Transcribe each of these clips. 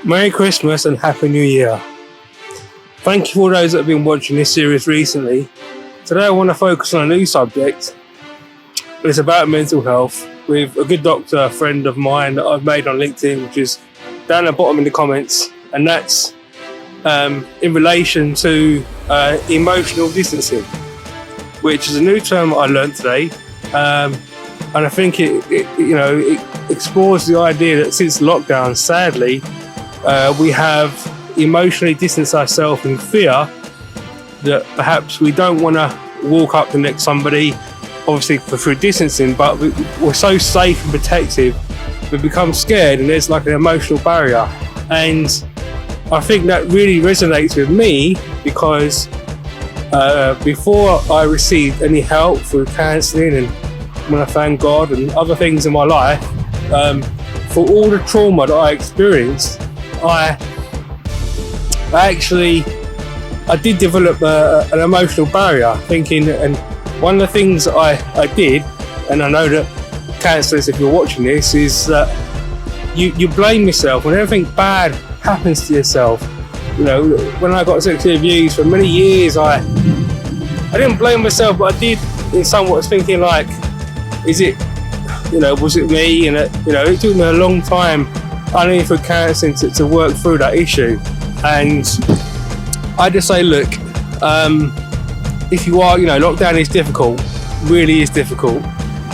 Merry Christmas and Happy New Year. Thank you for those that have been watching this series recently. Today I want to focus on a new subject. It's about mental health with a good doctor, a friend of mine that I've made on LinkedIn, which is down at the bottom in the comments, and that's in relation to emotional distancing, which is a new term that I learned today, and I think it explores the idea that since lockdown, sadly, we have emotionally distanced ourselves in fear that perhaps we don't want to walk up to the next somebody, obviously through distancing, but we're so safe and protective, we become scared, and there's like an emotional barrier. And I think that really resonates with me because before I received any help through counselling, and when I thank God and other things in my life, for all the trauma that I experienced, I did develop an emotional barrier, thinking, and one of the things I did, and I know that counsellors, if you're watching this, is that you blame yourself when everything bad happens to yourself. You know, when I got sexually abused for many years, I didn't blame myself, but I did in somewhat thinking like, was it me? And it took me a long time, only for counselling to work through that issue. And I just say, look, if you are, lockdown is difficult, really is difficult.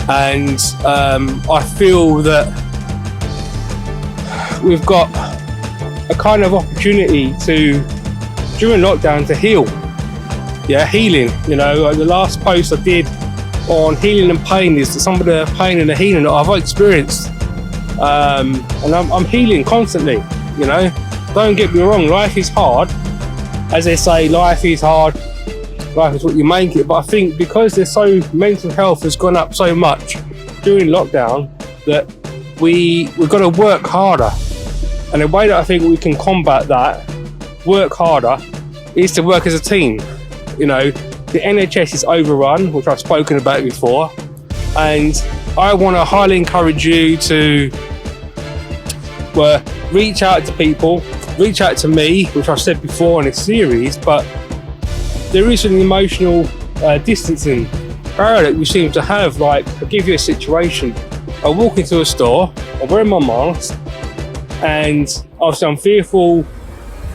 And I feel that we've got a kind of opportunity during lockdown, to heal. Yeah, healing. The last post I did on healing and pain is some of the pain and the healing that I've experienced. And I'm healing constantly, Don't get me wrong, life is hard. As they say, life is hard, life is what you make it. But I think because mental health has gone up so much during lockdown, that we've got to work harder. And the way that I think we can combat that, work harder, is to work as a team. The NHS is overrun, which I've spoken about before, and I want to highly encourage you to reach out to people, reach out to me, which I've said before in this series, but there is an emotional distancing barrier that we seem to have. Like, I'll give you a situation. I walk into a store, I'm wearing my mask, and obviously I'm fearful,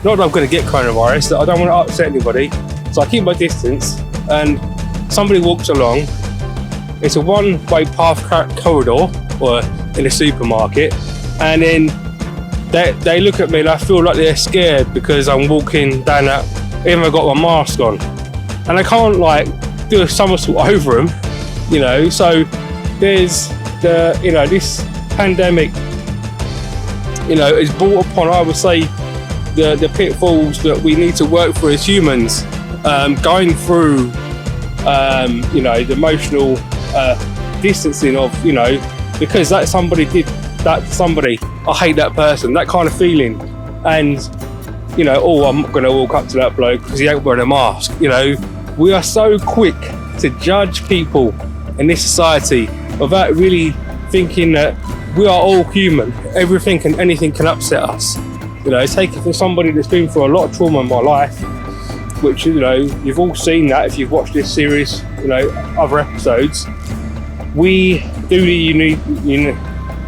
not that I'm going to get coronavirus, that I don't want to upset anybody, so I keep my distance, and somebody walks along. It's a one-way path corridor, or in a supermarket, and then they look at me and I feel like they're scared because I'm walking down that, even though I've got my mask on, and I can't do a somersault over them, so there's this pandemic, is brought upon, I would say, the pitfalls that we need to work through as humans, going through, the emotional distancing of, because that somebody did that to somebody, I hate that person, that kind of feeling. And, I'm going to walk up to that bloke because he ain't wearing a mask. We are so quick to judge people in this society without really thinking that we are all human. Everything and anything can upset us. Take it from somebody that's been through a lot of trauma in my life, which, you've all seen that if you've watched this series, other episodes. We do the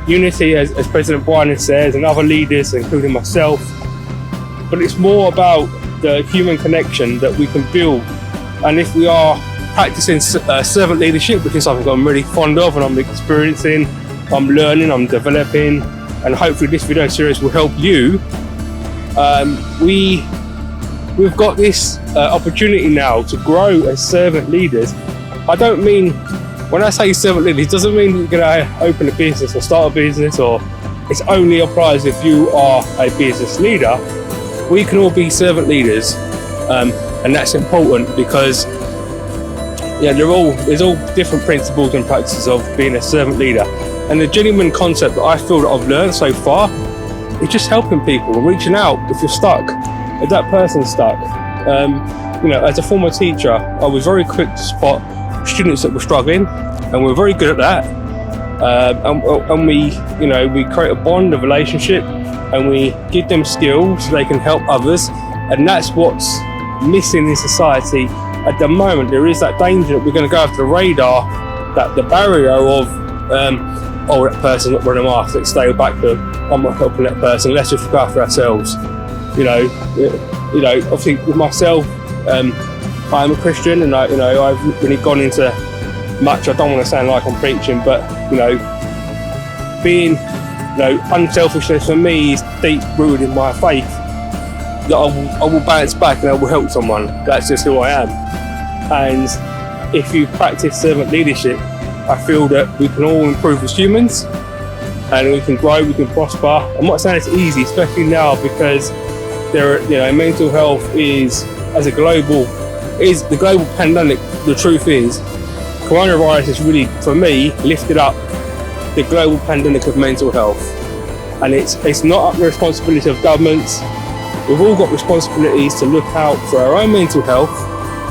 unity, as President Biden says, and other leaders, including myself. But it's more about the human connection that we can build. And if we are practicing servant leadership, which is something I'm really fond of and I'm experiencing, I'm learning, I'm developing, and hopefully this video series will help you. We've got this opportunity now to grow as servant leaders. I don't mean, when I say servant leaders, it doesn't mean you're going to open a business or start a business, or it's only applies if you are a business leader. We can all be servant leaders, and that's important because there's all different principles and practices of being a servant leader. And the genuine concept that I feel that I've learned so far is just helping people and reaching out if you're stuck, if that person's stuck. As a former teacher, I was very quick to spot students that were struggling, and we're very good at that. And we create a bond, a relationship, and we give them skills so they can help others. And that's what's missing in society at the moment. There is that danger that we're going to go off the radar, that the barrier of oh, that person's not wearing a mask, let's stay back to them. I'm not helping that person, let's just look after ourselves. You know, obviously with myself, I'm a Christian, and I've really gone into much. I don't want to sound like I'm preaching, but being unselfishness for me is deep rooted in my faith. That I will bounce back and I will help someone. That's just who I am. And if you practice servant leadership, I feel that we can all improve as humans, and we can grow, we can prosper. I'm not saying it's easy, especially now, because mental health is the global pandemic. The truth is, coronavirus has really, for me, lifted up the global pandemic of mental health, and it's not the responsibility of governments. We've all got responsibilities to look out for our own mental health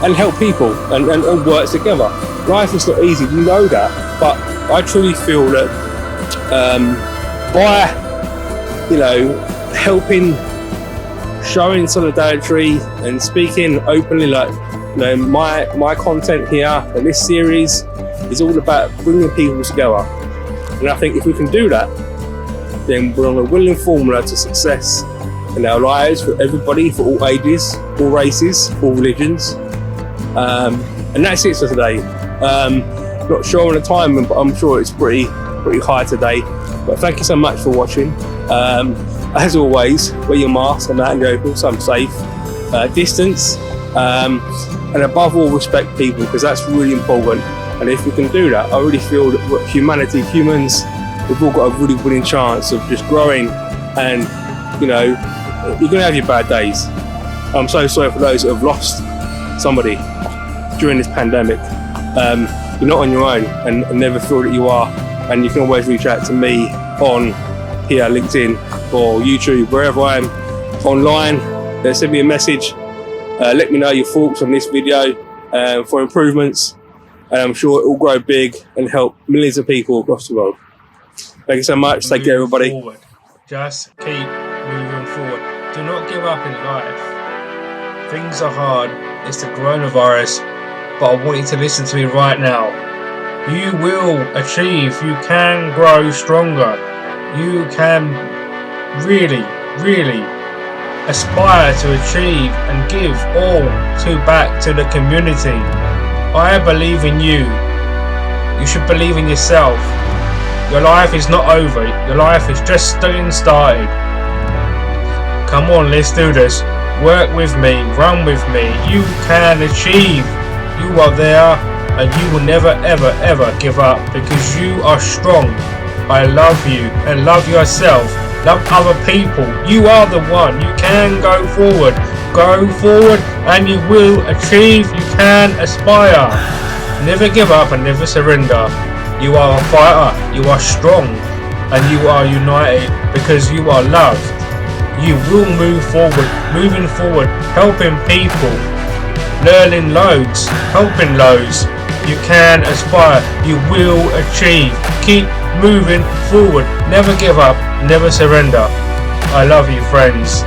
and help people and work together. Life is not easy, we know that, but I truly feel that by helping, showing solidarity and speaking openly, my content here and this series is all about bringing people together. And I think if we can do that, then we're on a winning formula to success in our lives, for everybody, for all ages, all races, all religions. And that's it for today. Not sure on the timing, but I'm sure it's pretty high today. But thank you so much for watching. As always, wear your mask and that, and go some safe distance. And above all, respect people, because that's really important. And if we can do that, I really feel that humans, we've all got a really winning chance of just growing. And you're going to have your bad days. I'm so sorry for those that have lost somebody during this pandemic. You're not on your own, and never feel that you are. And you can always reach out to me on here, LinkedIn or YouTube, wherever I am online. Send me a message. Let me know your thoughts on this video for improvements. And I'm sure it will grow big and help millions of people across the world. Thank you so much. Take care, everybody. Forward. Just keep moving forward. Do not give up in life. Things are hard. It's the coronavirus. But I want you to listen to me right now. You will achieve. You can grow stronger. You can really, really aspire to achieve and give all back to the community. I believe in you. You should believe in yourself. Your life is not over. Your life is just getting started. Come on, let's do this. Work with me. Run with me. You can achieve. You are there, and you will never, ever, ever give up, because you are strong. I love you, and love yourself. Love other people. You are the one. You can go forward. Go forward, and you will achieve. You can aspire. Never give up and never surrender. You are a fighter. You are strong, and you are united because you are loved. You will move forward, moving forward, helping people, learning loads, helping loads. You can aspire. You will achieve. Keep moving forward. Never give up. Never surrender. I love you, friends.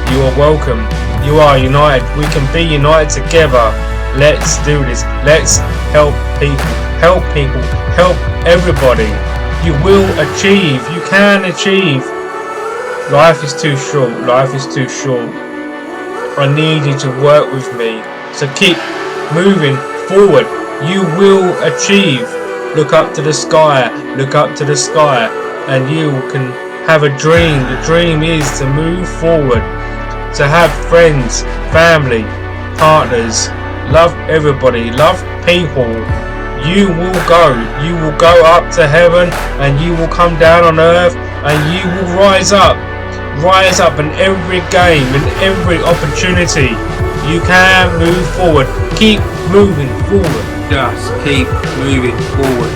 You are welcome. You are united. We can be united together. Let's do this. Let's help people. Help people. Help everybody. You will achieve. You can achieve. Life is too short. Life is too short. I need you to work with me. So keep moving forward. You will achieve. Look up to the sky. Look up to the sky. And you can have a dream. The dream is to move forward, to have friends, family, partners, love everybody, love people. You will go up to heaven, and you will come down on earth, and you will rise up in every game, in every opportunity. You can move forward. Keep moving forward. Just keep moving forward.